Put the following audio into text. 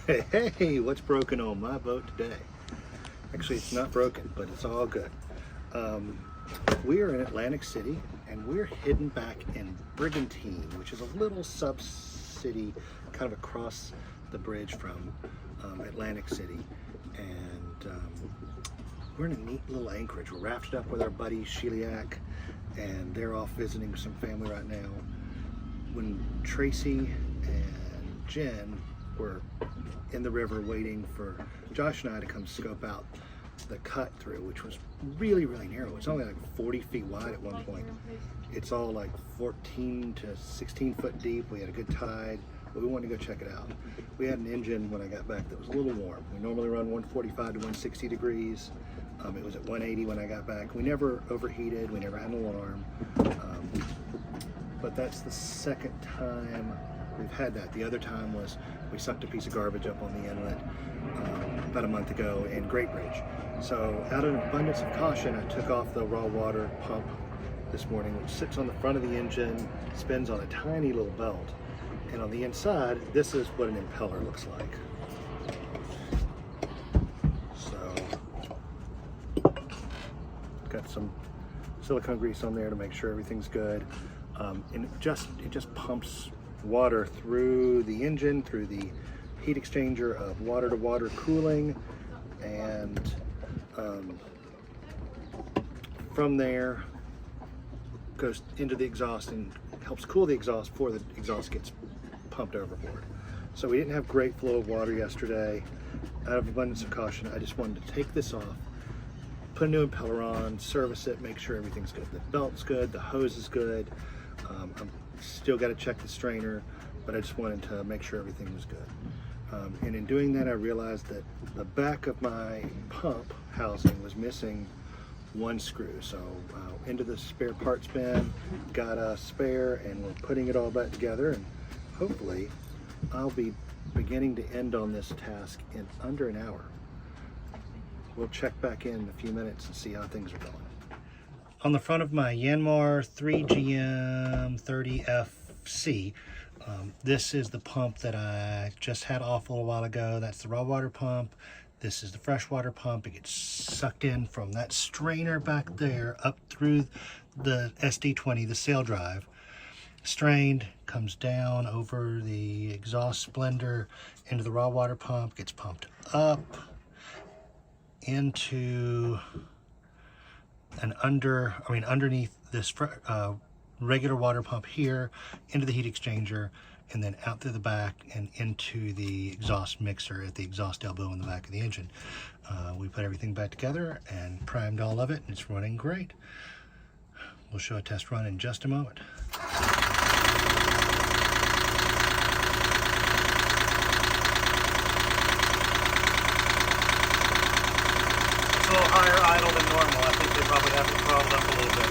Hey, what's broken on my boat today? Actually, it's not broken, but it's all good. We are in Atlantic City, and we're hidden back in Brigantine, which is a little sub-city kind of across the bridge from Atlantic City. And we're in a neat little anchorage. We're rafted up with our buddy Sheliak, and they're off visiting some family right now. When Tracy and Jen were in the river waiting for Josh and I to come scope out the cut through, which was really narrow. It's only like 40 feet wide at one point. It's all like 14 to 16 foot deep. We had a good tide, but we wanted to go check it out. We had an engine when I got back that was a little warm. We normally run 145 to 160 degrees. It was at 180 when I got back. We never overheated, we never had an alarm. But that's the second time we've had that. The other time was we sucked a piece of garbage up on the inlet about a month ago in Great Bridge. So out of an abundance of caution, I took off the raw water pump this morning, which sits on the front of the engine, spins on a tiny little belt. And on the inside, this is what an impeller looks like. So, got some silicone grease on there to make sure everything's good. And it just pumps water through the engine, through the heat exchanger of water to water cooling, and from there goes into the exhaust and helps cool the exhaust before the exhaust gets pumped overboard. So we didn't have great flow of water yesterday. Out of abundance of caution, I just wanted to take this off, put a new impeller on, service it, make sure everything's good. The belt's good, the hose is good. I'm still got to check the strainer, but I just wanted to make sure everything was good. And in doing that, I realized that the back of my pump housing was missing one screw. So into the spare parts bin, got a spare, and we're putting it all back together. And hopefully, I'll be beginning to end on this task in under an hour. We'll check back in a few minutes and see how things are going. On the front of my Yanmar 3GM30FC, this is the pump that I just had off a little while ago. That's the raw water pump. This is the freshwater pump. It gets sucked in from that strainer back there up through the SD20, the sail drive. Strained, comes down over the exhaust blender into the raw water pump, gets pumped up into and underneath this regular water pump here, into the heat exchanger, and then out through the back and into the exhaust mixer at the exhaust elbow in the back of the engine. We put everything back together and primed all of it, and it's running great. We'll show a test run in just a moment. It's a little higher idle than normal. I think they probably have it throttled up a little bit.